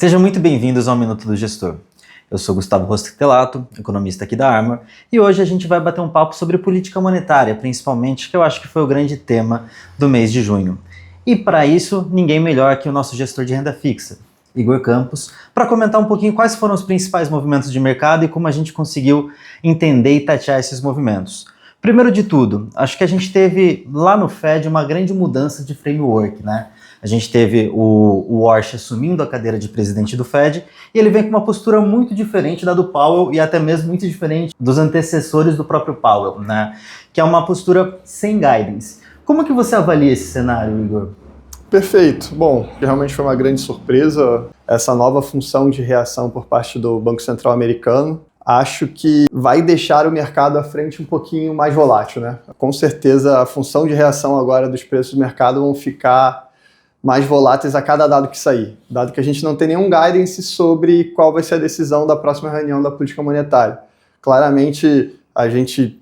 Sejam muito bem-vindos ao Minuto do Gestor. Eu sou Gustavo Rostetelato, economista aqui da Armor, e hoje a gente vai bater um papo sobre política monetária, principalmente, que eu acho que foi o grande tema do mês de junho. E para isso, ninguém melhor que o nosso gestor de renda fixa, Igor Campos, para comentar um pouquinho quais foram os principais movimentos de mercado e como a gente conseguiu entender e tatear esses movimentos. Primeiro de tudo, acho que a gente teve lá no Fed uma grande mudança de framework, né? A gente teve o Warsh assumindo a cadeira de presidente do Fed e ele vem com uma postura muito diferente da do Powell e até mesmo muito diferente dos antecessores do próprio Powell, né? Que é uma postura sem guidance. Como que você avalia esse cenário, Igor? Perfeito. Bom, realmente foi uma grande surpresa essa nova função de reação por parte do Banco Central americano. Acho que vai deixar o mercado à frente um pouquinho mais volátil, né? Com certeza a função de reação agora dos preços do mercado vão ficar mais voláteis a cada dado que sair, dado que a gente não tem nenhum guidance sobre qual vai ser a decisão da próxima reunião da política monetária. Claramente, a gente,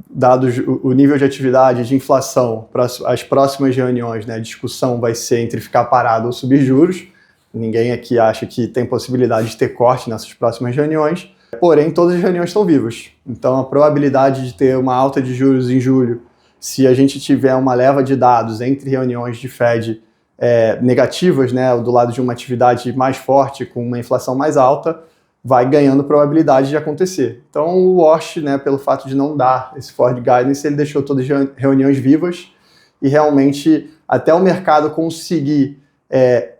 dado o nível de atividade, de inflação, para as próximas reuniões, a discussão vai ser entre ficar parado ou subir juros. Ninguém aqui acha que tem possibilidade de ter corte nessas próximas reuniões, porém todas as reuniões estão vivas. Então a probabilidade de ter uma alta de juros em julho, se a gente tiver uma leva de dados entre reuniões de Fed negativas, do lado de uma atividade mais forte, com uma inflação mais alta, vai ganhando probabilidade de acontecer. Então o Warsh, pelo fato de não dar esse forward guidance, ele deixou todas as reuniões vivas e realmente até o mercado conseguir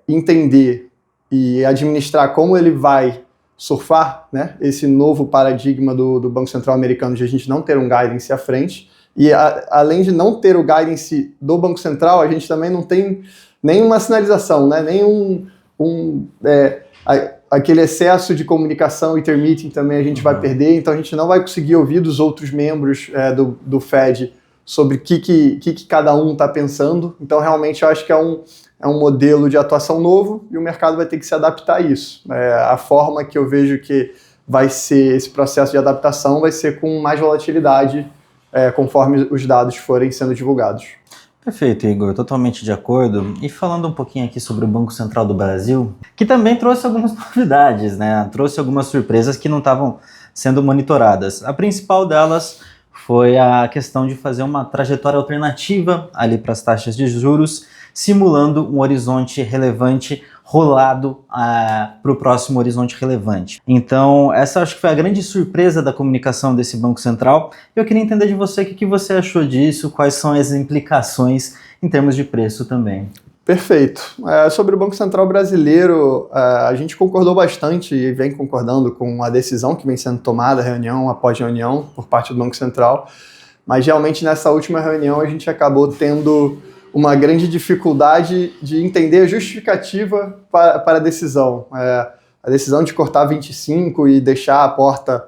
entender e administrar como ele vai surfar, esse novo paradigma do Banco Central americano de a gente não ter um guidance à frente. E além de não ter o guidance do Banco Central, a gente também não tem nenhuma sinalização, aquele excesso de comunicação intermeeting também a gente vai perder, então a gente não vai conseguir ouvir dos outros membros do Fed sobre o que cada um está pensando. Então realmente eu acho que é um modelo de atuação novo e o mercado vai ter que se adaptar a isso. A forma que eu vejo que vai ser esse processo de adaptação vai ser com mais volatilidade conforme os dados forem sendo divulgados. Perfeito, Igor, totalmente de acordo. E falando um pouquinho aqui sobre o Banco Central do Brasil, que também trouxe algumas novidades, trouxe algumas surpresas que não estavam sendo monitoradas. A principal delas foi a questão de fazer uma trajetória alternativa ali para as taxas de juros, simulando um horizonte relevante rolado para o próximo horizonte relevante. Então, essa acho que foi a grande surpresa da comunicação desse Banco Central. Eu queria entender de você o que você achou disso, quais são as implicações em termos de preço também. Perfeito. Sobre o Banco Central brasileiro, a gente concordou bastante e vem concordando com a decisão que vem sendo tomada, reunião após reunião, por parte do Banco Central, mas realmente nessa última reunião a gente acabou tendo uma grande dificuldade de entender a justificativa para a decisão. A decisão de cortar 25 e deixar a porta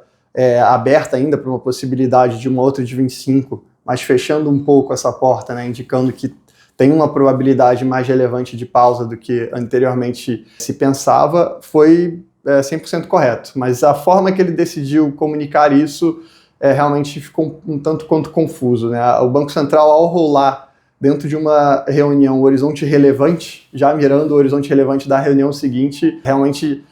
aberta ainda para uma possibilidade de uma outra de 25, mas fechando um pouco essa porta, indicando que tem uma probabilidade mais relevante de pausa do que anteriormente se pensava, foi 100% correto. Mas a forma que ele decidiu comunicar isso realmente ficou um tanto quanto confuso. O Banco Central, ao rolar dentro de uma reunião, o horizonte relevante, já mirando o horizonte relevante da reunião seguinte, realmente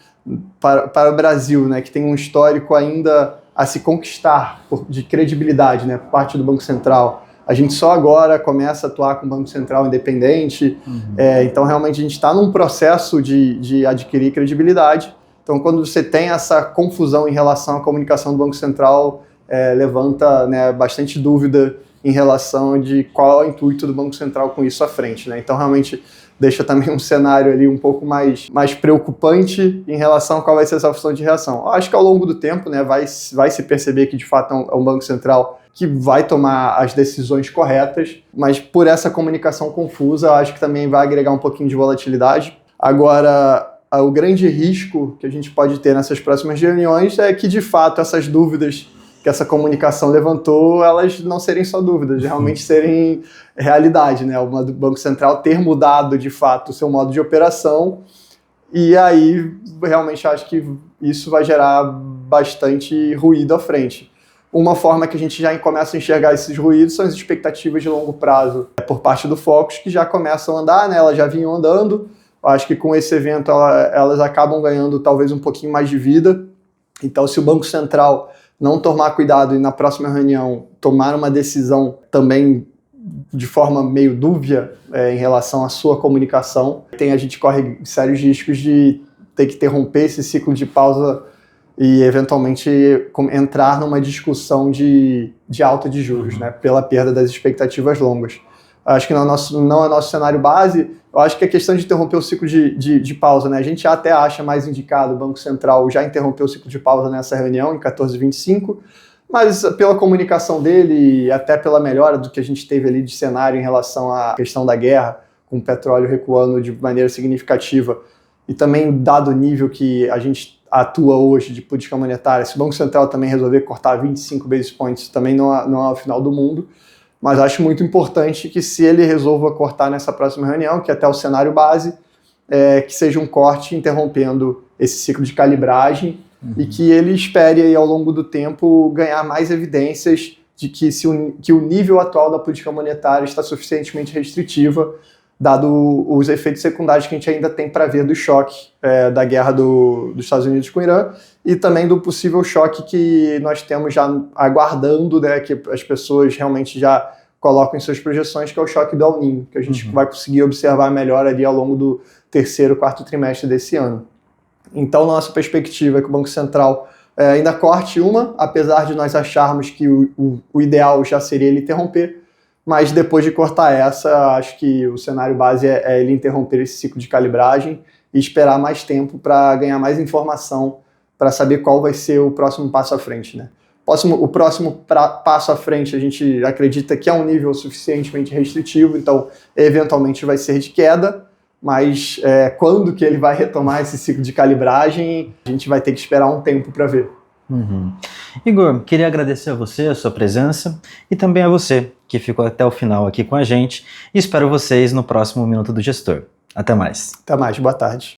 para o Brasil, que tem um histórico ainda a se conquistar de credibilidade, por parte do Banco Central. A gente só agora começa a atuar com o Banco Central independente, então realmente a gente está num processo de adquirir credibilidade. Então quando você tem essa confusão em relação à comunicação do Banco Central, levanta bastante dúvida em relação de qual é o intuito do Banco Central com isso à frente. Então, realmente, deixa também um cenário ali um pouco mais preocupante em relação a qual vai ser essa função de reação. Eu acho que ao longo do tempo vai se perceber que, de fato, é um Banco Central que vai tomar as decisões corretas, mas por essa comunicação confusa, acho que também vai agregar um pouquinho de volatilidade. Agora, o grande risco que a gente pode ter nessas próximas reuniões é que, de fato, essas dúvidas que essa comunicação levantou, elas não serem só dúvidas, realmente serem realidade, o Banco Central ter mudado, de fato, o seu modo de operação, e aí realmente acho que isso vai gerar bastante ruído à frente. Uma forma que a gente já começa a enxergar esses ruídos são as expectativas de longo prazo por parte do Focus, que já começam a andar, elas já vinham andando, Eu acho que com esse evento elas acabam ganhando talvez um pouquinho mais de vida. Então, se o Banco Central não tomar cuidado e na próxima reunião tomar uma decisão também de forma meio dúbia em relação à sua comunicação, a gente corre sérios riscos de ter que interromper esse ciclo de pausa e eventualmente entrar numa discussão de alta de juros, né, pela perda das expectativas longas. Acho que não é nosso cenário base. Eu acho que a questão de interromper o ciclo de pausa, né, a gente até acha mais indicado o Banco Central já interromper o ciclo de pausa nessa reunião, em 14h25, mas pela comunicação dele e até pela melhora do que a gente teve ali de cenário em relação à questão da guerra, com o petróleo recuando de maneira significativa, e também dado o nível que a gente atua hoje de política monetária, se o Banco Central também resolver cortar 25 basis points, também não é o final do mundo, mas acho muito importante que se ele resolva cortar nessa próxima reunião, que até o cenário base, que seja um corte interrompendo esse ciclo de calibragem, e que ele espere aí, ao longo do tempo ganhar mais evidências de que o nível atual da política monetária está suficientemente restritiva, dado os efeitos secundários que a gente ainda tem para ver do choque da guerra dos Estados Unidos com o Irã e também do possível choque que nós temos já aguardando, né, que as pessoas realmente já colocam em suas projeções, que é o choque do El Niño, que a gente vai conseguir observar melhor ali ao longo do terceiro, quarto trimestre desse ano. Então, nossa perspectiva é que o Banco Central ainda corte apesar de nós acharmos que o ideal já seria ele interromper, mas depois de cortar essa, acho que o cenário base é ele interromper esse ciclo de calibragem e esperar mais tempo para ganhar mais informação, para saber qual vai ser o próximo passo à frente, né? O próximo passo à frente a gente acredita que é um nível suficientemente restritivo, então eventualmente vai ser de queda, mas quando que ele vai retomar esse ciclo de calibragem, a gente vai ter que esperar um tempo para ver. Igor, queria agradecer a você, a sua presença, e também a você que ficou até o final aqui com a gente, e espero vocês no próximo Minuto do Gestor. Até mais. Até mais, boa tarde.